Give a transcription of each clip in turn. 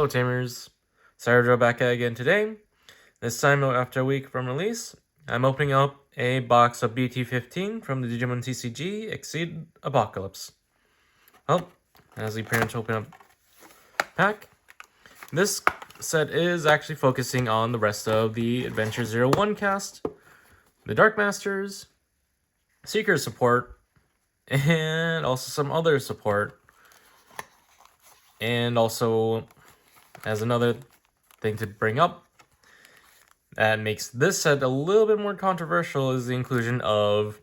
Hello Tamers, Sarah back again today. This time after a week from release, I'm opening up a box of BT15 from the Digimon TCG Exceed Apocalypse. Well, as we pretty much open up pack, this set is actually focusing on the rest of the Adventure 01 cast, the Dark Masters, Seeker support, and also some other support. And also, as another thing to bring up that makes this set a little bit more controversial is the inclusion of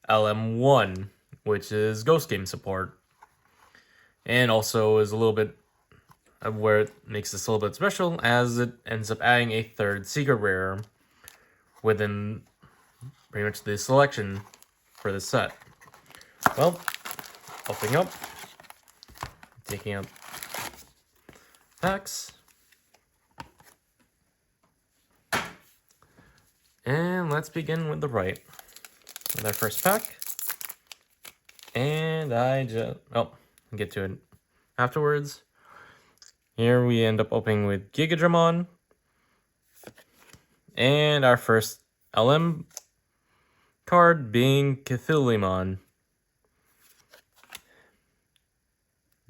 LM1, which is Ghost Game support. And also is a little bit of where it makes this a little bit special, as it ends up adding a third Secret Rare within pretty much the selection for this set. Well, opening up, taking out packs. And let's begin with the right. With our first pack. And I'll get to it afterwards. Here we end up opening with Gigadramon. And our first LM card being Cthulhuimon.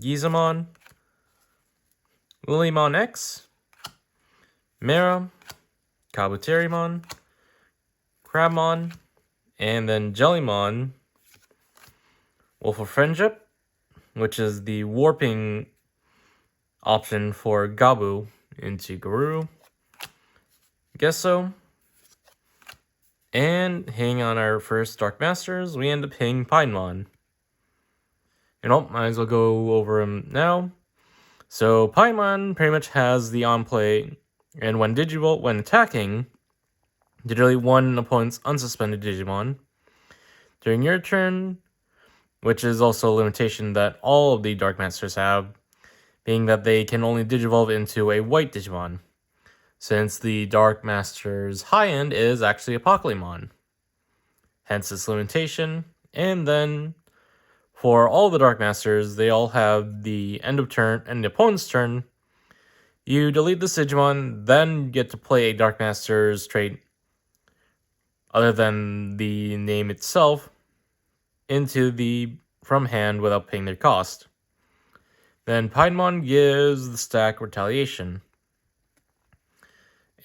Gizamon. Leviamon X. Mera. Kabuterimon. Crabmon. And then Jellymon. Wolf of Friendship, which is the warping option for Gabu into Garuru. Gesso. And hitting on our first Dark Masters, we end up hitting Pinemon. Might as well go over him now. So Pinemon pretty much has the on-play, and when attacking, delete one opponent's unsuspended Digimon. During your turn, which is also a limitation that all of the Dark Masters have, being that they can only Digivolve into a white Digimon, since the Dark Master's high end is actually a Apocalypse. Hence this limitation. And then, for all the Dark Masters, they all have the end of turn and the opponent's turn. You delete the Digimon, then get to play a Dark Master's trait other than the name itself from hand without paying their cost. Then Pinemon gives the stack Retaliation.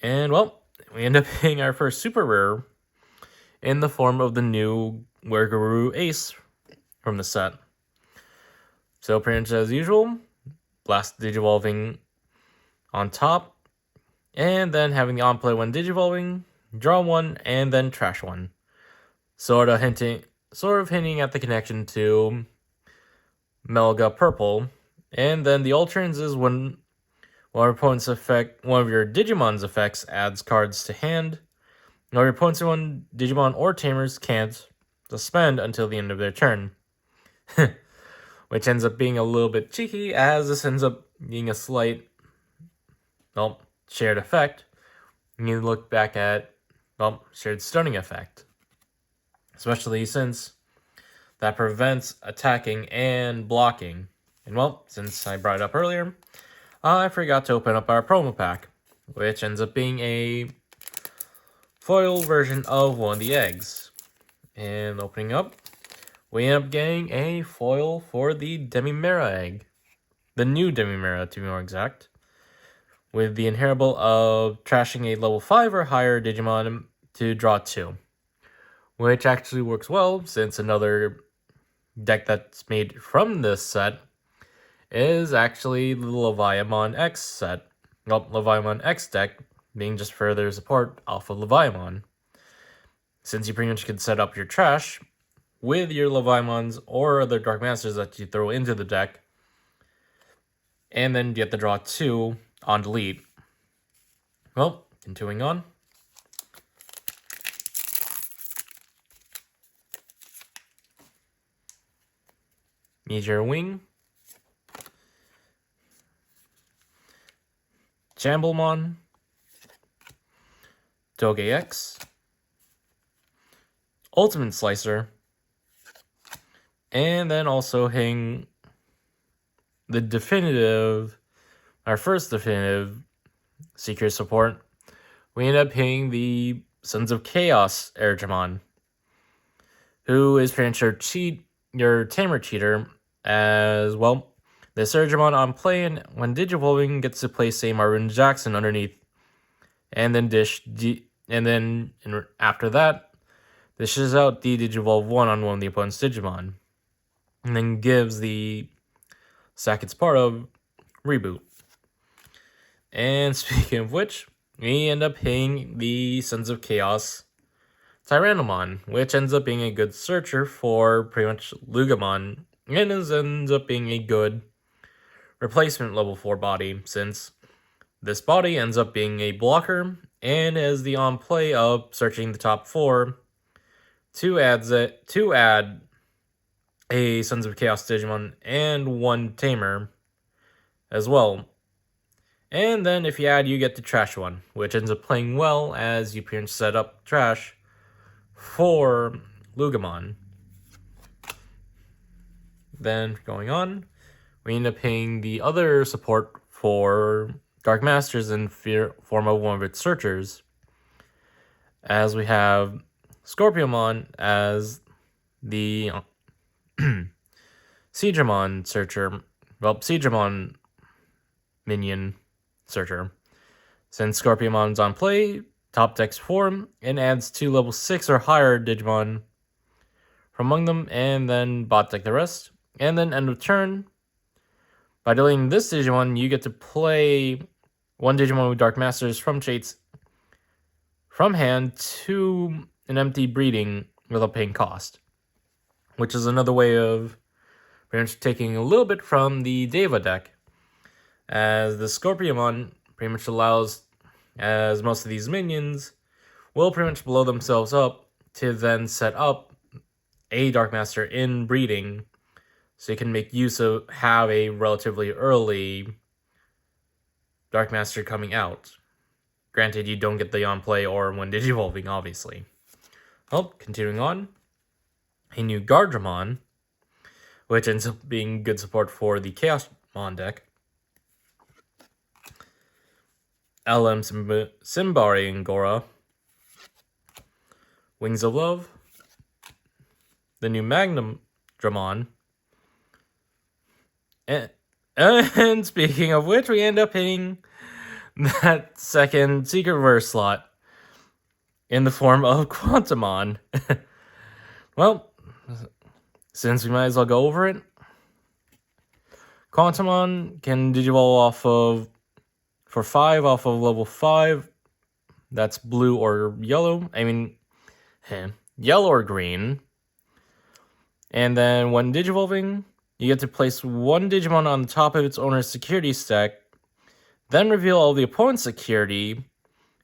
And well, we end up hitting our first super rare in the form of the new Garuru Ace from the set. So pretty much as usual, Blast Digivolving on top, and then having the on-play when Digivolving, draw one, and then trash one. Sort of hinting at the connection to Melga Purple. And then the alternates is when one of your Digimon's effects adds cards to hand. Now your opponent's one Digimon or Tamers can't suspend until the end of their turn. Which ends up being a little bit cheeky, as this ends up being a slight, shared effect. And you look back at, shared stunning effect. Especially since that prevents attacking and blocking. And since I brought it up earlier, I forgot to open up our promo pack, which ends up being a foil version of one of the eggs. And opening up, we end up getting a foil for the Demimera egg. The new Demimera, to be more exact. With the inheritable of trashing a level 5 or higher Digimon to draw 2. Which actually works well, since another deck that's made from this set is actually the Leviamon X set. Leviamon X deck being just further support off of Leviamon. Since you pretty much can set up your trash with your Leviamons or other Dark Masters that you throw into the deck, and then get to draw 2 on delete. Well, continuing on. Meteor Wing. Jamblemon. Doge-X. Ultimate Slicer. And then also hitting the definitive, our first definitive secret support, we end up hitting the Sons of Chaos Digimon, who is pretty much your tamer cheater, as well. This Digimon on play, and when Digivolving, gets to place a Marvin Jackson underneath, and then after that, dishes out the Digivolve 1 on one of the opponent's Digimon, and then gives the sack it's part of reboot. And speaking of which, we end up hitting the Sons of Chaos Tyrannomon, which ends up being a good searcher for pretty much Leviamon, and ends up being a good replacement level 4 body, since this body ends up being a blocker and has the on play of searching the top 4 to add a Sons of Chaos Digimon and 1 Tamer as well. And then if you add, you get the Trash one, which ends up playing well as you pretty much set up Trash for Leviamon. Then going on, we end up paying the other support for Dark Masters in form of one of its searchers, as we have Scorpiomon as the Digimon searcher, Digimon minion searcher. Since Scorpiomon's on play, top decks form and adds 2 level 6 or higher Digimon from among them, and then bot deck the rest. And then end of turn, by deleting this Digimon, you get to play 1 Digimon with Dark Masters from traits from hand to an empty breeding without paying cost, which is another way of pretty much taking a little bit from the Deva deck, as the Scorpiomon pretty much allows, as most of these minions will pretty much blow themselves up to then set up a Dark Master in breeding, so you can make use of have a relatively early Dark Master coming out. Granted, you don't get the on play or when Digivolving, obviously. Well, continuing on, a new Gardramon, which ends up being good support for the Chaosmon deck. LM Simbari and Gora, Wings of Love, the new Magnum Dramon, and speaking of which, we end up hitting that second Secret Verse slot in the form of Quantumon. Well, since we might as well go over it, Quantumon can Digivolve for 5 off of level 5. That's blue or yellow. Yellow or green. And then when Digivolving, you get to place 1 Digimon on the top of its owner's security stack, then reveal all the opponent's security,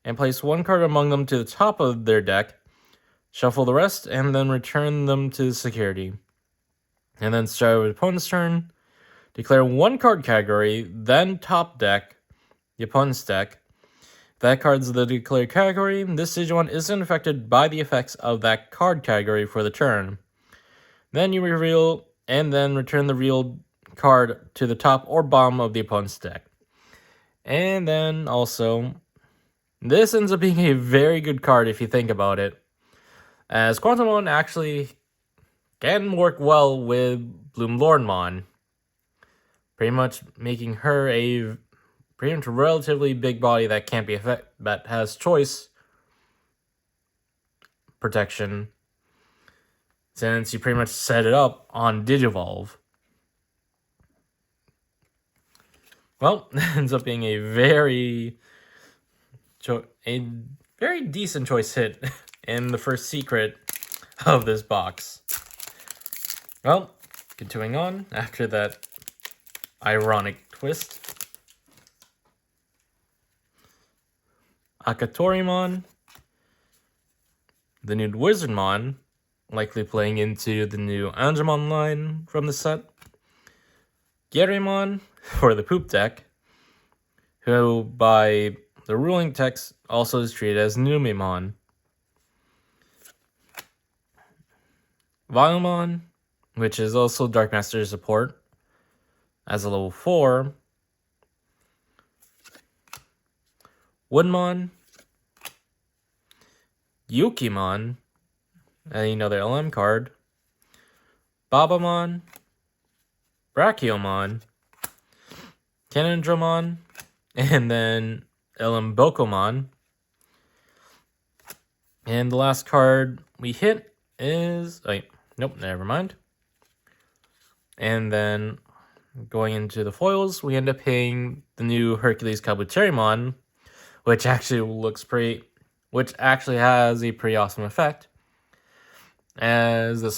and place 1 card among them to the top of their deck, shuffle the rest, and then return them to the security. And then start with opponent's turn, declare 1 card category, then top deck the opponent's deck. If that card's the declared category, this Digimon isn't affected by the effects of that card category for the turn. Then you reveal and then return the real card to the top or bottom of the opponent's deck. And then also, this ends up being a very good card if you think about it, as Quantumon actually can work well with Bloom Lordmon, pretty much making her a pretty much relatively big body that can't be that has choice protection, since you pretty much set it up on Digivolve. Well, it ends up being a very decent choice hit in the first secret of this box. Well, continuing on, after that ironic twist, Akatorimon, the new Wizardmon, likely playing into the new Angemon line from the set. Geremon for the poop deck, who by the ruling text also is treated as Numemon. Leviamon, which is also Dark Master support as a level 4, Woodmon, Yukimon, another LM card, Babamon, Brachiomon, Canondramon, and then LM Bokomon. And the last card we hit is... nope, never mind. And then going into the foils, we end up hitting the new Hercules Kabuterimon, which actually has a pretty awesome effect. As the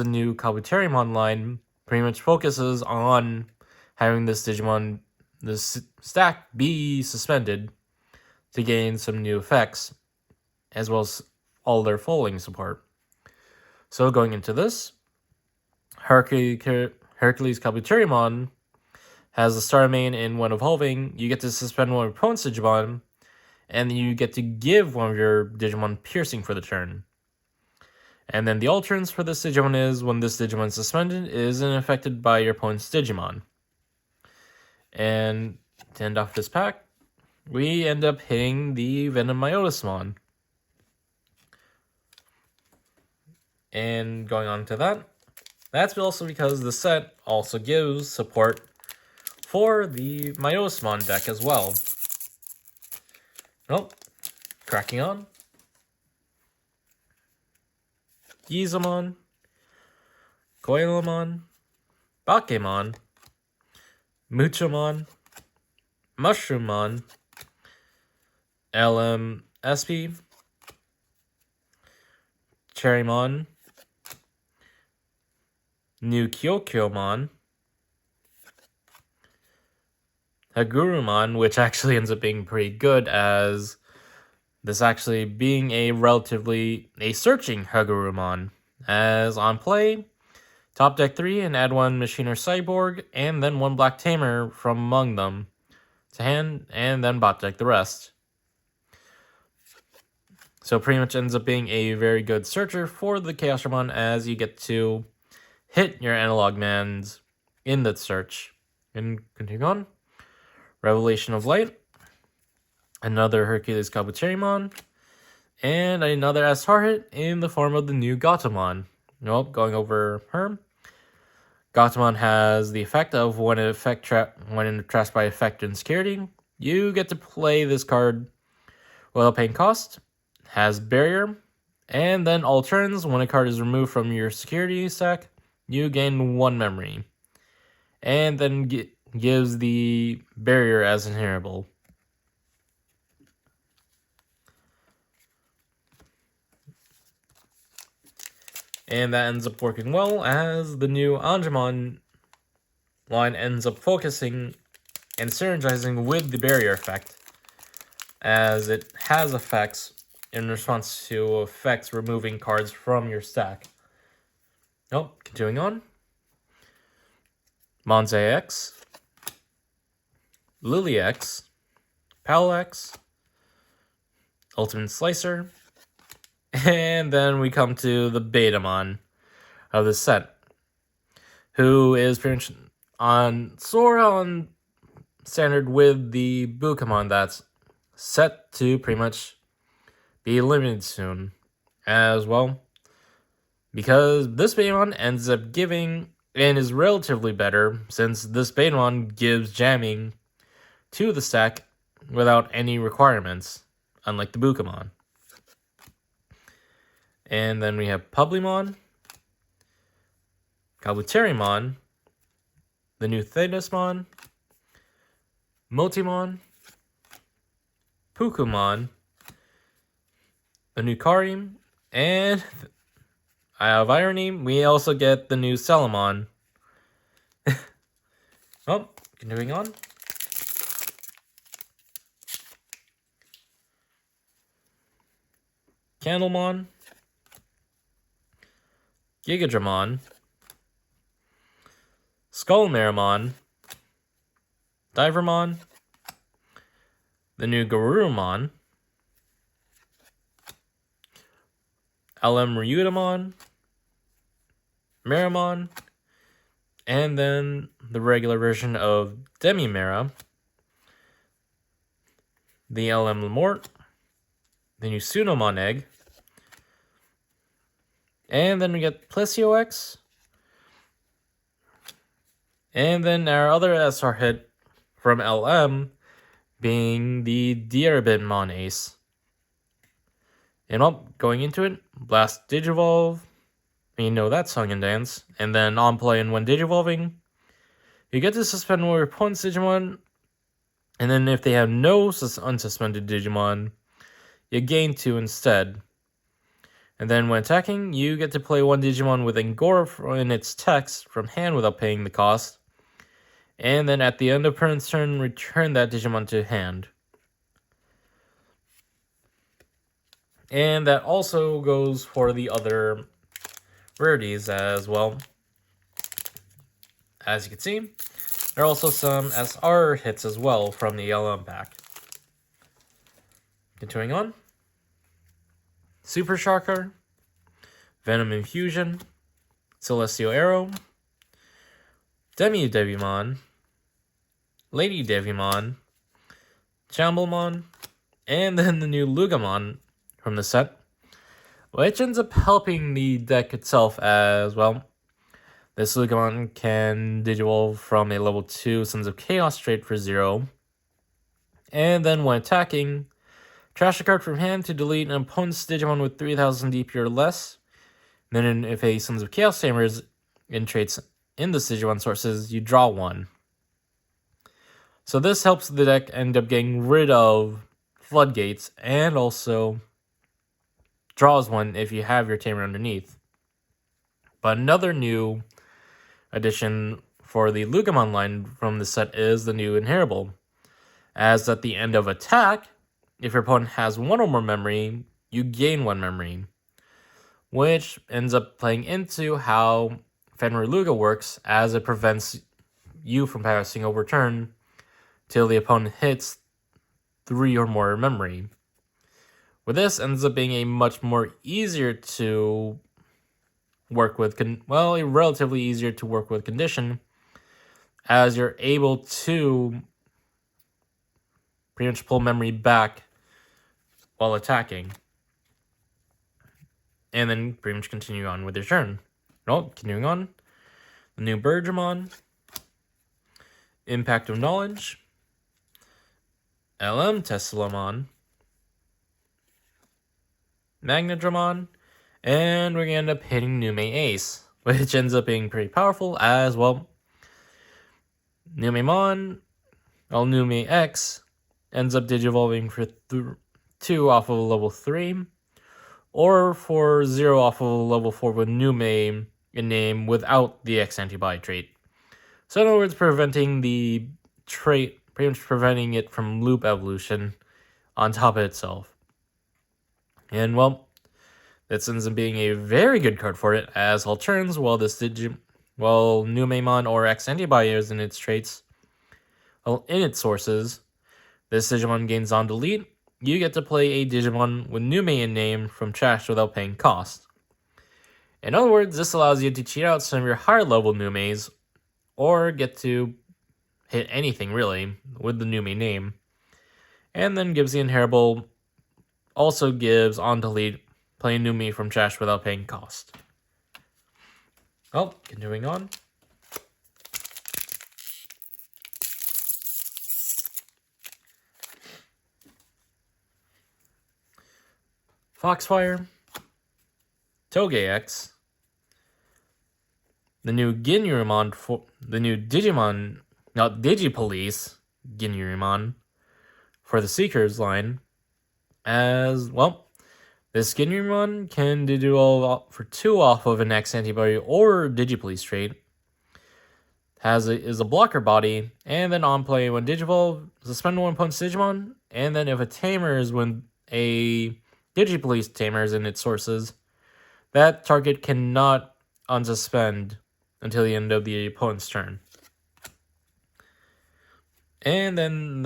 new Kabuterimon line pretty much focuses on having this stack be suspended to gain some new effects, as well as all their foiling support. So going into this, Hercules Kabuterimon has a star main, and when evolving, you get to suspend one of your opponent's Digimon, and you get to give one of your Digimon piercing for the turn. And then the alternates for this Digimon is when this Digimon is suspended, it isn't affected by your opponent's Digimon. And to end off this pack, we end up hitting the Venom Myotismon. And going on to that, that's also because the set also gives support for the Myotismon deck as well. Oh, cracking on. Gizamon, Koilamon, Bakemon, Muchomon, Mushroommon, LMSP, Cherrymon, New Kyokyomon, Hagurumon, which actually ends up being pretty good, as this actually being a searching Hagurumon. As on play, top deck 3 and add 1 Machine or Cyborg, and then 1 Black Tamer from among them to hand, and then bot deck the rest. So pretty much ends up being a very good searcher for the Chaosdramon, as you get to hit your analog mans in that search. And continue on. Revelation of Light, another Hercules Kabuterimon, and another S-Star hit in the form of the new Gatomon. Nope, going over her. Gatomon has the effect of when trapped by effect and security, you get to play this card without paying cost, has barrier, and then all turns, when a card is removed from your security stack, you gain 1 memory, and then gives the barrier as inheritable. And that ends up working well, as the new Angemon line ends up focusing and synergizing with the barrier effect, as it has effects in response to effects removing cards from your stack. Oh, continuing on. Monze X, Lily X, Pal X, Ultimate Slicer, and then we come to the Betamon of the set, who is pretty much on standard with the Bukamon that's set to pretty much be limited soon as well, because this Betamon ends up giving and is relatively better, since this Betamon gives jamming to the stack without any requirements, unlike the Bukamon. And then we have Publimon, Kabuterimon, the new Thetismon, Multimon, Pukumon, the new Karim, and of irony, we also get the new Salamon. Oh, continuing on. Candlemon, Gigadramon, Skullmarimon, Divermon, the new Garurumon, LM Ryutamon, Meramon, and then the regular version of Demimera, the LM Lemort, the new Sunomon egg, and then we get Plesio X, and then our other SR hit from LM being the Leviamon Ace. And well, going into it, Blast Digivolve, you know that song and dance, and then on play and when Digivolving, you get to suspend one of your opponent's Digimon, and then if they have no unsuspended Digimon, you gain 2 instead. And then when attacking, you get to play one Digimon with Angora in its text from hand without paying the cost, and then at the end of opponent's turn, return that Digimon to hand. And that also goes for the other rarities as well. As you can see, there are also some SR hits as well from the LM pack. Continuing on. Super Shocker, Venom Infusion, Celestial Arrow, Devimon, Lady Devimon, Chamblemon, and then the new Leviamon from the set, which ends up helping the deck itself as well. This Leviamon can Digivolve from a level 2 Sons of Chaos straight for 0, and then when attacking, trash a card from hand to delete an opponent's Digimon with 3000 DP or less. Then if a Sons of Chaos Tamer is in traits in the Digimon sources, you draw 1. So this helps the deck end up getting rid of Floodgates, and also draws 1 if you have your Tamer underneath. But another new addition for the Leviamon line from the set is the new Inheritable, as at the end of attack, if your opponent has 1 or more memory, you gain 1 memory, which ends up playing into how Fenrir Luga works, as it prevents you from passing over turn till the opponent hits 3 or more memory. With this, ends up being a much more easier to work with, a relatively easier to work with condition, as you're able to pretty much pull memory back while attacking, and then pretty much continue on with your turn. Continuing on, the new Bergermon, Impact of Knowledge, LM Teslamon, Magnadramon, and we're going to end up hitting Nume Ace, which ends up being pretty powerful as well. Numemon, Nume X, ends up Digivolving for 2 off of a level 3, or for 0 off of a level 4 with Nume in name without the X antibody trait. So in other words, preventing the trait, pretty much preventing it from loop evolution on top of itself. And well, that ends up being a very good card for it, as all turns while Numemon or X antibody is in its traits, in its sources, this Digimon gains on delete. You get to play a Digimon with Nume in name from trash without paying cost. In other words, this allows you to cheat out some of your higher level Numes, or get to hit anything really with the Nume name. And then gives the Inheritable, also gives on delete, playing Nume from trash without paying cost. Well, continuing on. Foxfire, Togex, the new Ginyurimon, the new Digipolice Ginyurimon for the Seekers line, as well. This Ginyurimon can Digivolve for 2 off of an X antibody or Digipolice trait. Is a blocker body, and then on play when Digivolve, suspend 1 opponent's Digimon, and then if a Tamer is when a Digipolice Tamer is in its sources, that target cannot unsuspend until the end of the opponent's turn. And then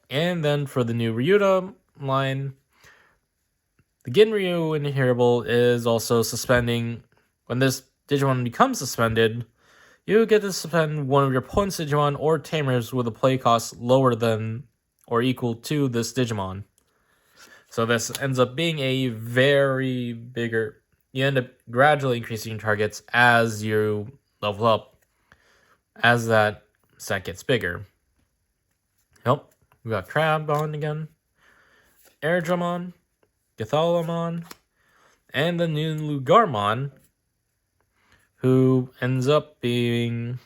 and then for the new Ryuta line, the Ginryu Inheritable is also suspending. When this Digimon becomes suspended, you get to suspend one of your opponent's Digimon or Tamers with a play cost lower than or equal to this Digimon. So this ends up being a very bigger... You end up gradually increasing targets as you level up, as that set gets bigger. Nope, we got Crabon again, Airdramon, Gathalamon, and the new Lugarmon, who ends up being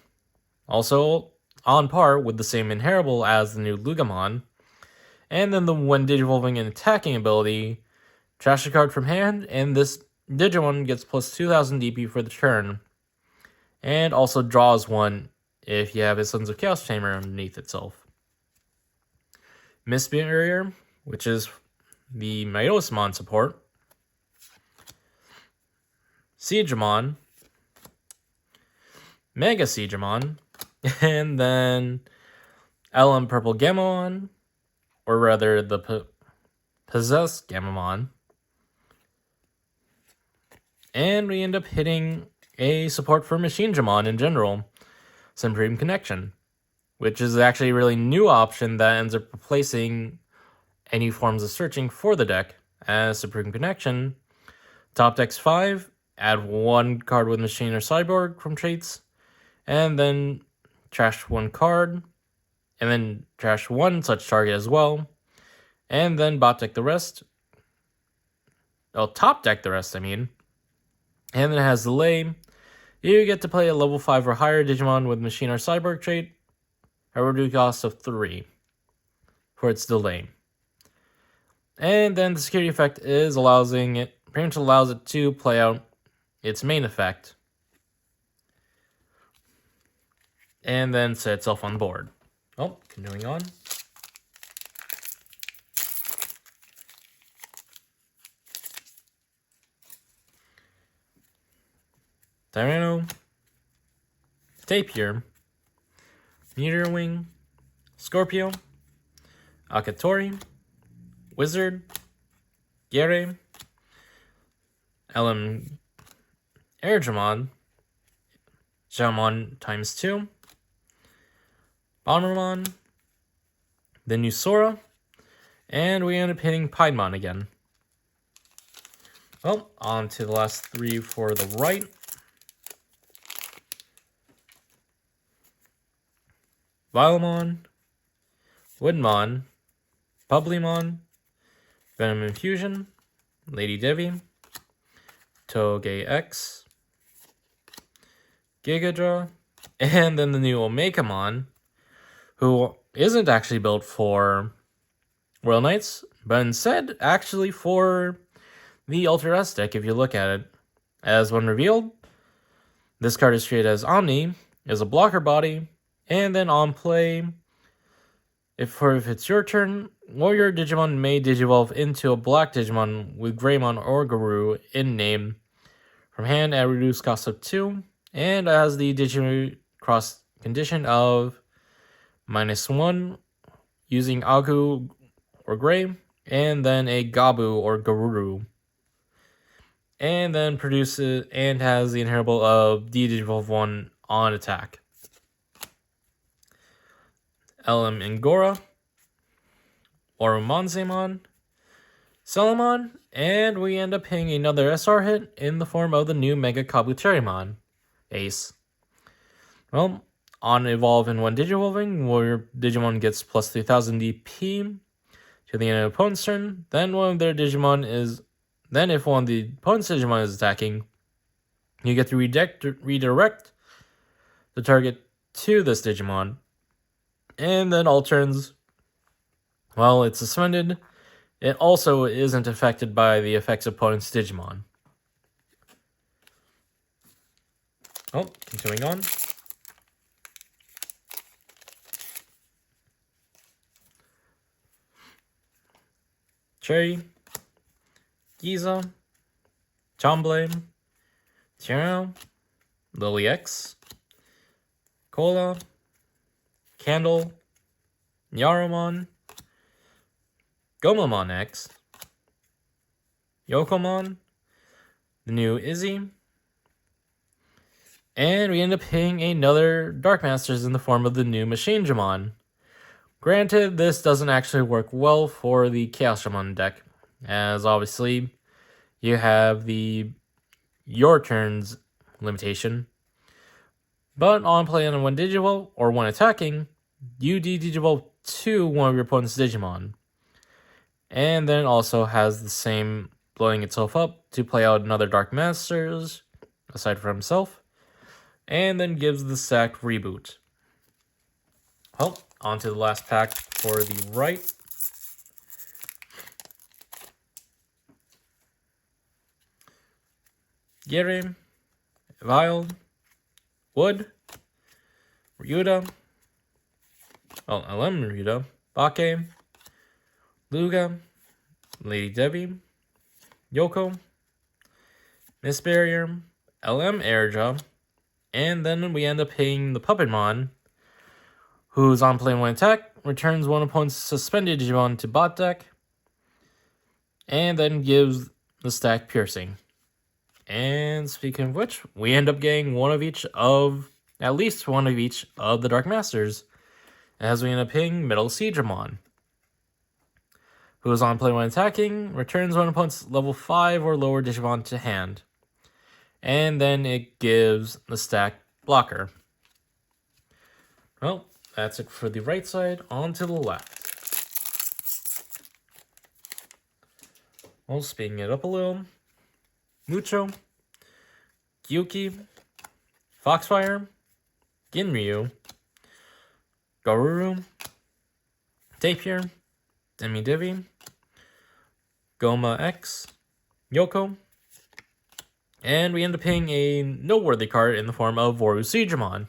also on par with the same inheritable as the new Lugamon. And then when Digivolving and attacking ability, trash a card from hand, and this Digimon gets plus 2000 DP for the turn. And also draws one if you have his Sons of Chaos Tamer underneath itself. Mist Barrier, which is the Myosmon support. Siegemon. Mega Siegemon. And then LM Purple Gamamon. Or rather, the Possessed Gamamon. And we end up hitting a support for Machinegimon in general, Supreme Connection, which is actually a really new option that ends up replacing any forms of searching for the deck as Supreme Connection. Top decks 5, add 1 card with Machine or Cyborg from traits, and then trash 1 card, and then trash 1 such target as well, and then bot deck the rest. Oh, top deck the rest, I mean. And then it has Delay. You get to play a level 5 or higher Digimon with Machine or Cyborg trait at a reduced cost of 3 for its Delay. And then the security effect is pretty much allows it to play out its main effect. And then set itself on board. Oh, continuing on. Tyranno, Tapir, Meteor Wing, Scorpio, Akatori, Wizard, Gere, LM Airdramon, Jamon times 2, Bombermon, the new Sora, and we end up hitting Piedmon again. Well, on to the last 3 for the right. Leviamon, Woodmon, Bubblemon, Venom Infusion, Lady Devi, Toge X, Gigadra, and then the new Omegamon, who isn't actually built for Royal Knights, but instead actually for the Ultra S deck if you look at it. As when revealed, this card is treated as Omni, is a blocker body, and then on play, if it's your turn, Warrior Digimon may Digivolve into a black Digimon with Greymon or Garou in name from hand at reduced cost of 2, and has the Digicross condition of -1 using Agu or Grey, and then a Gabu or Garuru. And then produces and has the inheritable of Digivolve 1 on attack. LM Angora, Orumanzemon, Celamon, and we end up hitting another SR hit in the form of the new Mega Kabuterimon Ace. Well, on Evolve in 1 Digivolving, where Digimon gets plus 3000 DP to the end of the opponent's turn, then if one of the opponent's Digimon is attacking, you get to redirect the target to this Digimon. And then all turns, while it's suspended, it also isn't affected by the effects of opponent's Digimon. Oh, continuing on. Cherry, Giza, Tomblade, Tyranno, Lily X, Cola, Candle, Yaromon, Gomamon X, Yokomon, the new Izzy, and we end up hitting another Dark Masters in the form of the new Machinegimon, Granted, this doesn't actually work well for the Chaos Shaman deck, as obviously you have the your turns limitation. But on play on one Digivolve, or when attacking, you de-Digivolve to one of your opponent's Digimon. And then it also has the same blowing itself up to play out another Dark Masters, aside from himself, and then gives the stacked reboot. Well, on to the last pack for the right. Gere, Vile, Wood, Ryuda, LM Ryuda, Bake, Luga, Lady Debbie, Yoko, Miss Barrier, LM Airja, and then we end up paying the Puppetmon, who's on play when attack, returns one opponent's suspended Digimon to bot deck, and then gives the stack Piercing. And speaking of which, we end up getting at least one of each of the Dark Masters, as we end up paying Metal Siegramon, who is on play when attacking, returns one opponent's level 5 or lower Digimon to hand, and then it gives the stack Blocker. Well, that's it for the right side. On to the left. Well, speeding it up a little. Mucho, Gyuki, Foxfire, Ginryu, Garuru, Tapir, Demi-Divi, Goma X, Yoko, and we end up paying a noteworthy card in the form of Woru Siegramon,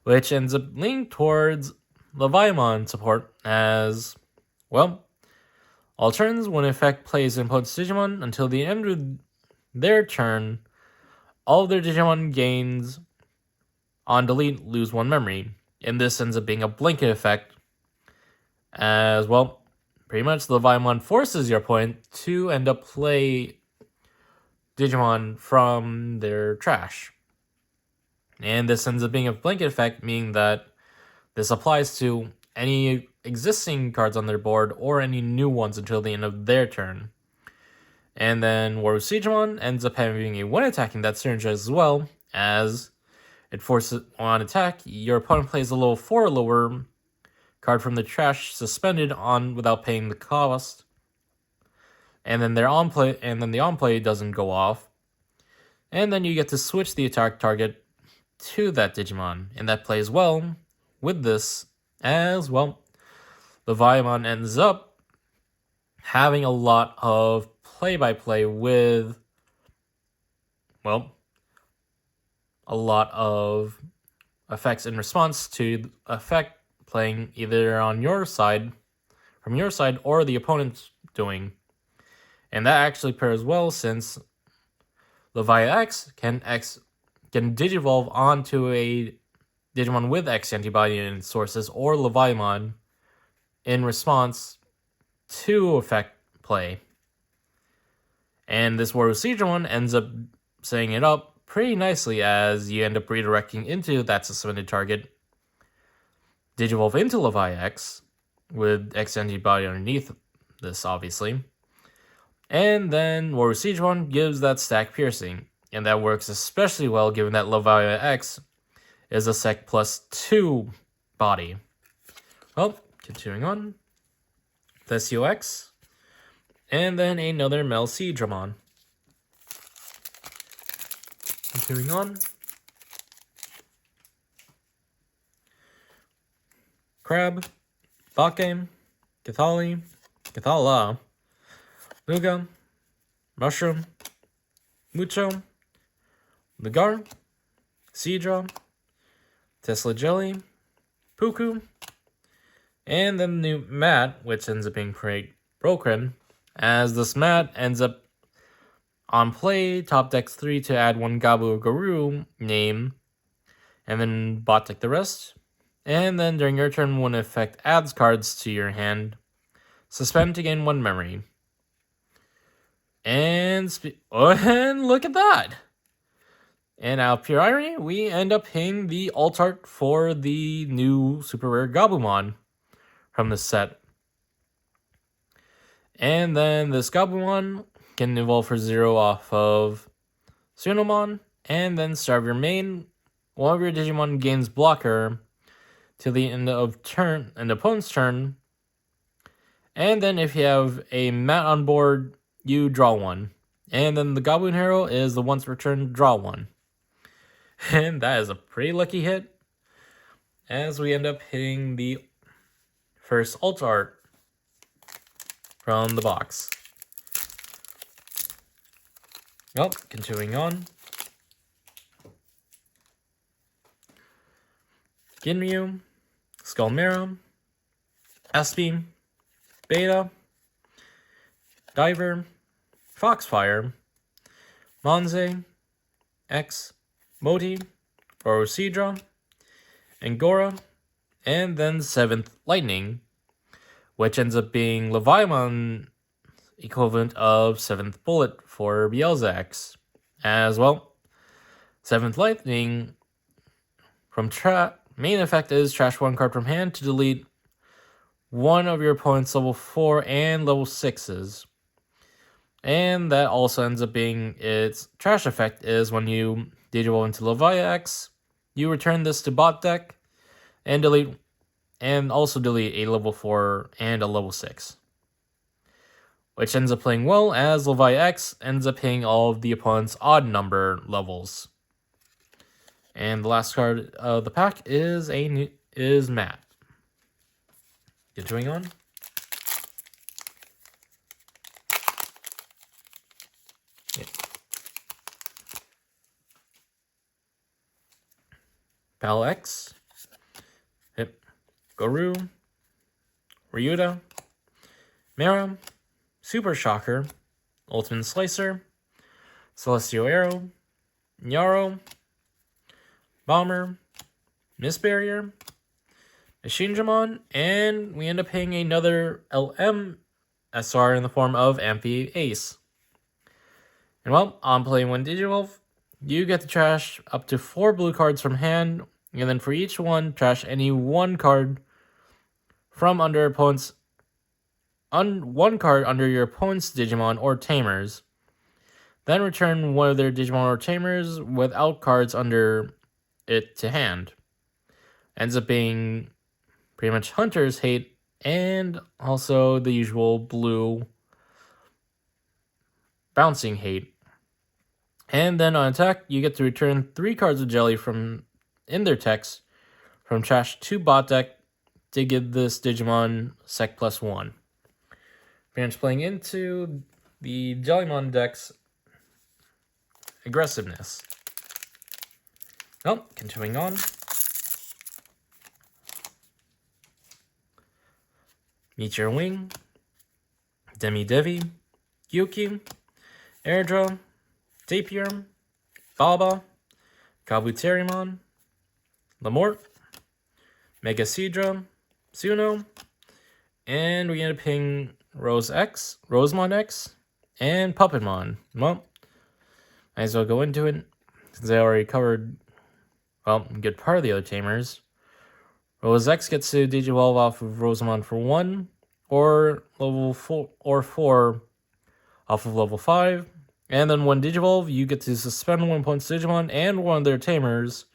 which ends up leaning towards Leviamon support as, well, all turns when an effect plays an opponent's Digimon until the end of their turn, all of their Digimon gains on delete lose one memory. And this ends up being a blanket effect, as well, pretty much Leviamon forces your opponent to end up play Digimon from their trash. And this ends up being a blanket effect, meaning that this applies to any existing cards on their board or any new ones until the end of their turn. And then Woru Siegramon ends up having a one attacking that synergizes as well, as it forces on attack, your opponent plays a level 4 or lower card from the trash suspended on without paying the cost. And then the on play doesn't go off. And then you get to switch the attack target to that Digimon. And that plays well with this as well. Leviamon ends up having a lot of play-by-play with, well, a lot of effects in response to effect playing either on your side, from your side, or the opponent's doing. And that actually pairs well since Levia X can Digivolve onto a Digimon with X antibody in its sources, or Leviamon in response to effect play. And this Woru Siegramon ends up setting it up pretty nicely as you end up redirecting into that suspended target, Digivolve into Levia X, with X antibody underneath this, obviously. And then Woru Siegramon gives that stack Piercing, and that works especially well given that Levia X is a Sec +2 body. Well, continuing on. Thesio X, and then another Mel Siegramon. Continuing on. Crab, Bake, Cathali, Cathala, Luga, Mushroom, Mucho, Lugar, Seadra, Tesla Jelly, Puku, and then the new mat, which ends up being pretty broken, as this mat ends up on play, top decks 3 to add one Gabu Garu name, and then bot deck the rest. And then during your turn, when effect adds cards to your hand, suspend to gain one memory. And look at that! And out of pure irony, we end up paying the alt art for the new super rare Gabumon. from the set. And then this Gabumon can evolve for 0 off of Sunomon, and then start your main. One of your Digimon gains blocker till the end of an opponent's turn. And then if you have a mat on board, you draw one. And then the Goblin Hero is the once returned draw one. And that is a pretty lucky hit, as we end up hitting the first alt art from the box. Well, continuing on. Ginryu, Skullmera, Espy, Beta, Diver, Foxfire, Monze, X, Moti, Orosidra, Angora, and then 7th Lightning, which ends up being Leviamon equivalent of 7th Bullet for Beelzax. As well, 7th Lightning from main effect is trash 1 card from hand to delete one of your opponent's level 4 and level 6s. And that also ends up being its trash effect is when you Digivolve into Leviax, you return this to bot deck and also delete a level 4 and a level 6. Which ends up playing well, as Leviax ends up hitting all of the opponent's odd number levels. And the last card of the pack is Matt. Continuing on. Pal X, Goru, Ryuda, Mera, Super Shocker, Ultimate Slicer, Celestial Arrow, Nyaro, Bomber, Miss Barrier, Machinedramon, and we end up hitting another LM SR in the form of Amphi Ace. And well, on playing one Digivolve, you get to trash up to 4 blue cards from hand, and then for each one, trash any 1 card from under opponent's one card under your opponent's Digimon or Tamers. Then return one of their Digimon or Tamers without cards under it to hand. Ends up being pretty much Hunter's Hate and also the usual blue Bouncing Hate. And then on attack, you get to return 3 cards of Jelly from in their text from trash to bot deck to give this Digimon Sec +1. Pretty much playing into the Jellymon deck's aggressiveness. Well, continuing on. Meteor Wing, Demi-Devi, Yuki, Airdra, Tapier, Baba, Kabuterimon, Lamort, Megasidra, Suno, and we end up hitting Rosemon X, and Puppetmon. Well, might as well go into it, since I already covered, well, a good part of the other Tamers. Rose X gets to Digivolve off of Rosemon for 1, or level 4 or 4 off of level 5. And then when Digivolve, you get to suspend 1 opponent's Digimon and one of their Tamers,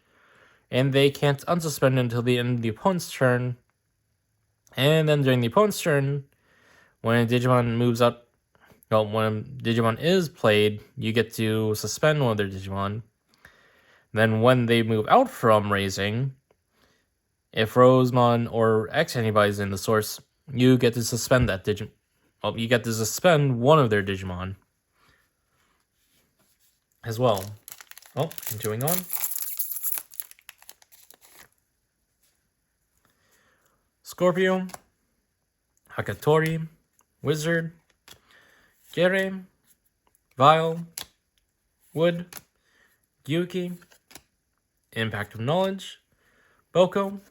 and they can't unsuspend until the end of the opponent's turn. And then during the opponent's turn, when a Digimon moves up, well, when a Digimon is played, you get to suspend one of their Digimon. Then when they move out from raising, if Rosemon or X anybody's in the source, you get to suspend that Digimon. Well, you get to suspend one of their Digimon as well. Well, continuing on. Scorpio, Hakatori, Wizard, Gere, Vile, Wood, Yuki, Impact of Knowledge, Boko,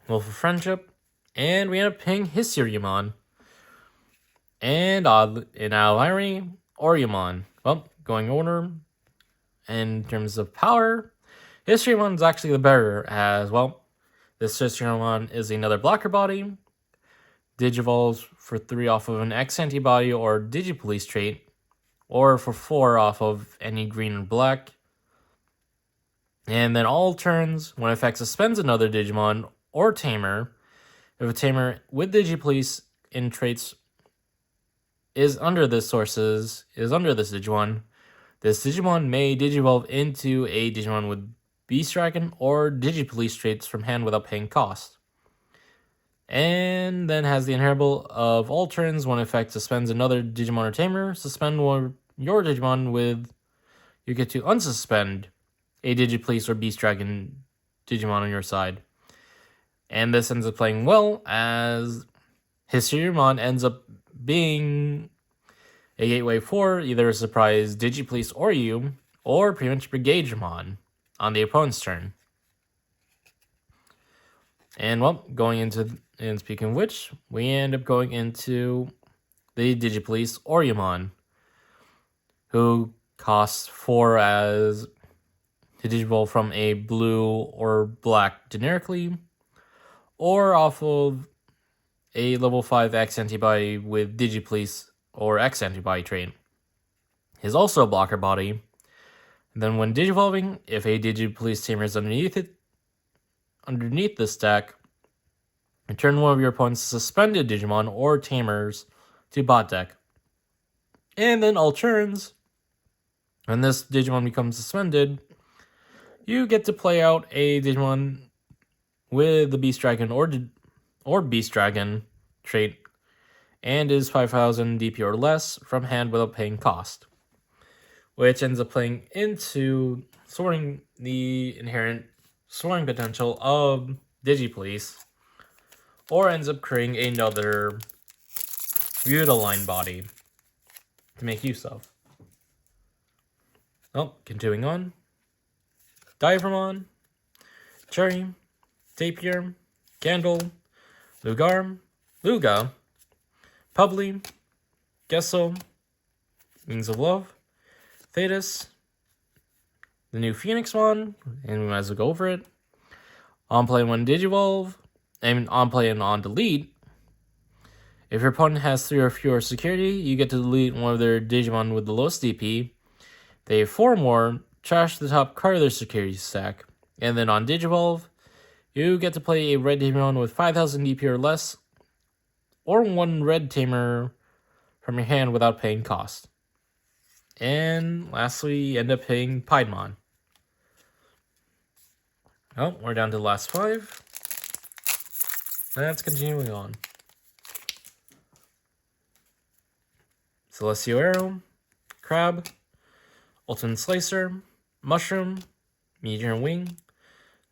Wolf of Friendship, and we end up picking Hisuiumon. And in Aliri, Oriumon. Well, going order, in terms of power, Hisuiumon is actually the better, as well. This Hisuiumon is another blocker body, Digivolves for 3 off of an X antibody or Digipolice trait, or for 4 off of any green or black. And then all turns, when effect suspends another Digimon or Tamer, if a Tamer with Digipolice in traits is under this Digimon, this Digimon may Digivolve into a Digimon with Beast Dragon or Digipolice traits from hand without paying cost. And then has the inheritable of all turns when effect suspends another Digimon or Tamer, suspend your Digimon with, you get to unsuspend a Digipolice or Beast Dragon Digimon on your side. And this ends up playing well as Hisuiramon ends up being a gateway for either a surprise Digipolice or you, or pretty much Brigademon on the opponent's turn. And well, and speaking of which, we end up going into the Digipolice Oriamon, who costs 4 as to Digivolve from a blue or black generically, or off of a level 5 X antibody with Digipolice or X antibody trait. Is also a blocker body. And then when Digivolving, if a Digipolice Tamer is underneath this deck, return one of your opponent's suspended Digimon or Tamers to bot deck. And then all turns, when this Digimon becomes suspended, you get to play out a Digimon with the Beast Dragon or Beast Dragon trait and is 5,000 DP or less from hand without paying cost, which ends up playing into sorting the inherent sorting potential of Digipolice, or ends up creating another Utaline body to make use of. Oh, continuing on. Diavramon, Cherry, Tapir, Candle, Lugarm, Luga, Publi, Gesso, Wings of Love, Thetis, the new Phoenixmon, and we might as well go over it. On play when Digivolve, and on play and on delete. If your opponent has 3 or fewer security, you get to delete one of their Digimon with the lowest DP. They have 4 more, trash the top card of their security stack. And then on Digivolve, you get to play a red Digimon with 5,000 DP or less, or 1 red Tamer from your hand without paying cost. And lastly, you end up paying Piedmon. Oh, we're down to the last 5. That's continuing on. Celestial Arrow, Crab, Ultimate Slicer, Mushroom, Meteor Wing,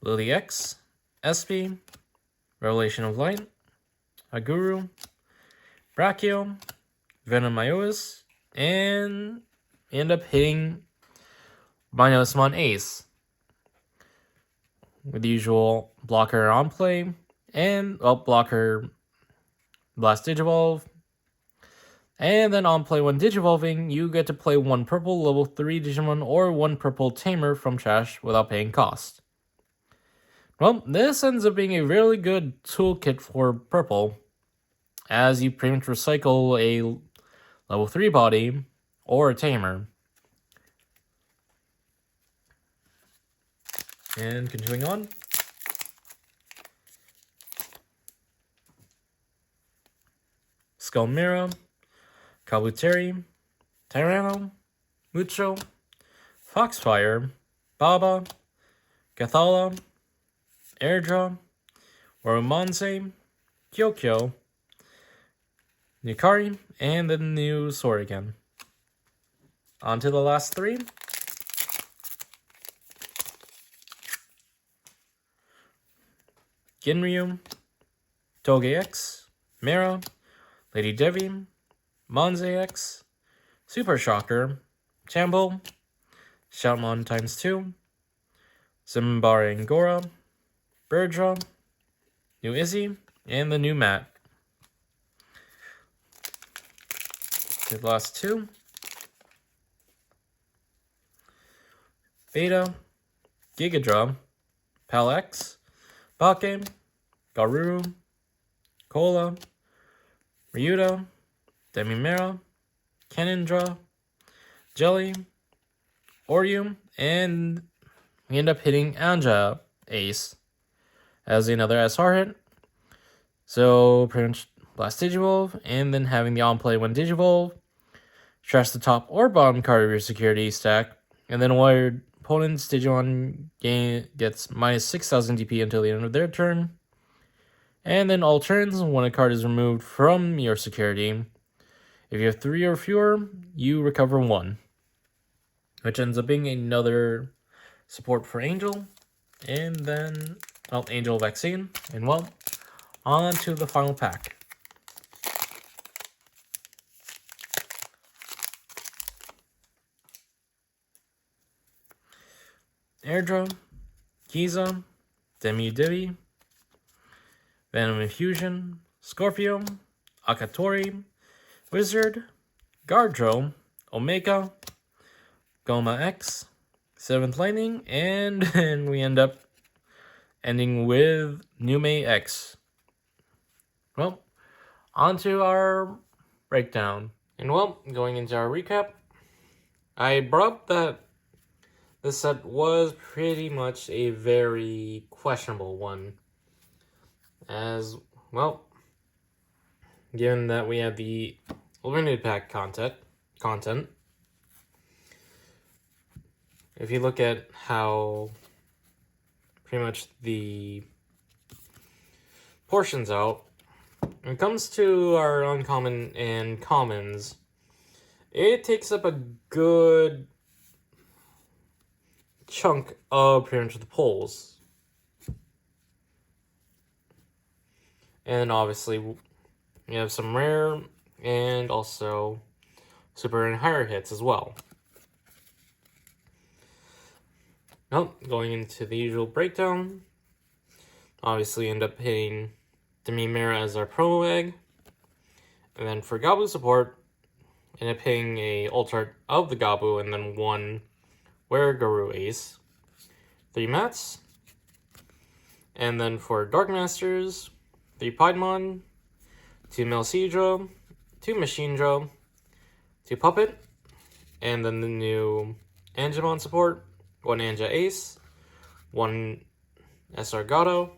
Lily X, Espy, Revelation of Light, Aguru, Brachio, Venom Ioas, and end up hitting Minousmon Ace with the usual blocker on play, and blocker Blast Digivolve. And then on play when Digivolving, you get to play 1 purple level 3 Digimon or 1 purple Tamer from trash without paying cost. Well, this ends up being a really good toolkit for purple, as you pretty much recycle a level 3 body or a Tamer. And continuing on. Skullmira, Kabuteri, Tyranno, Mucho, Foxfire, Baba, Cathala, Airdra, Oromonse, Kyokyo, Nikari, and the new sword again. On to the last 3. Ginryu, Togex, Mera, Lady Devi, Monze X, Super Shocker, Chambo, Shoutmon ×2, Zimbara Angora, Birdra, new Izzy, and the new Matt. Okay, the last 2. Beta, Gigadra, Pal X, Balkame, Garuru, Cola, Ryudo, Demimera, Cannondra, Jelly, Orium, and we end up hitting Anja Ace as another SR hit. So pretty much Blast Digivolve, and then having the on-play when Digivolve, trash the top or bottom card of your security stack, and then while your opponent's Digimon gets minus 6,000 DP until the end of their turn. And then all turns, when a card is removed from your security, if you have 3 or fewer, you recover 1. Which ends up being another support for Angel. And then, well, Angel Vaccine. And well, on to the final pack. Airdrome, Giza, Demi-Divi, Venom Infusion, Scorpio, Akatori, Wizard, Guardro, Omega, Goma X, 7th Lightning, and we end up ending with Nume X. Well, on to our breakdown. And well, going into our recap, I brought up that this set was pretty much a very questionable one. As, well, given that we had the limited pack content, if you look at how pretty much the portions out, when it comes to our uncommon and commons, it takes up a good chunk of pretty much the pulls. And obviously, we have some rare and also super and higher hits as well. Well, going into the usual breakdown, obviously end up hitting Demimera as our promo egg. And then for Gabu support, end up hitting a Ultart of the Gabu and then 1 Were-Guru Ace. 3 Mats. And then for Dark Masters, 3 Piedmon, 2 Melcedra, 2 Machinedra, 2 Puppet, and then the new Angemon support, 1 Anja Ace, 1 SR Gato,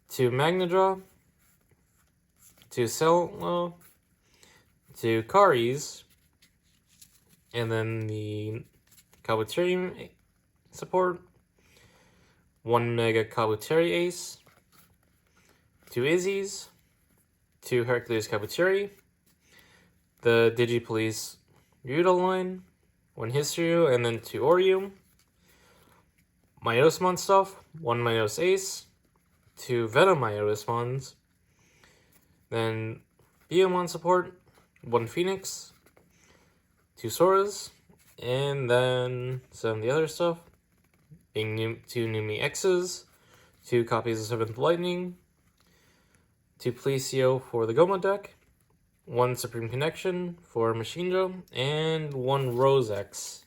2 Magnadra, 2 Cello, 2 Karis, and then the Kabuterin support, 1 Mega Kabuteri Ace, 2 Izzy's, 2 Hercules Kabuteri, the Digipolice Ryudo line, 1 Hisryu, and then 2 Orium, Myosmon stuff, 1 Myos Ace, 2 Venom Myosmons, then Biomon support, 1 Phoenix, 2 Soras, and then some of the other stuff, being 2 Numi X's, 2 copies of 7th Lightning, 2 Policio for the Goma deck, 1 Supreme Connection for Machinedra, and 1 Rose X.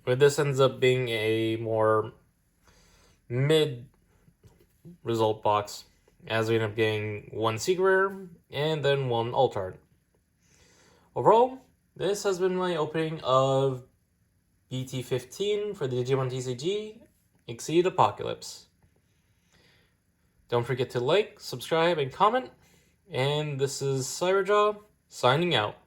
But this ends up being a more mid result box, as we end up getting 1 Secret Rare and then 1 Altart. Overall, this has been my opening of BT15 for the Digimon TCG Exceed Apocalypse. Don't forget to like, subscribe, and comment. And this is Cyberjaw signing out.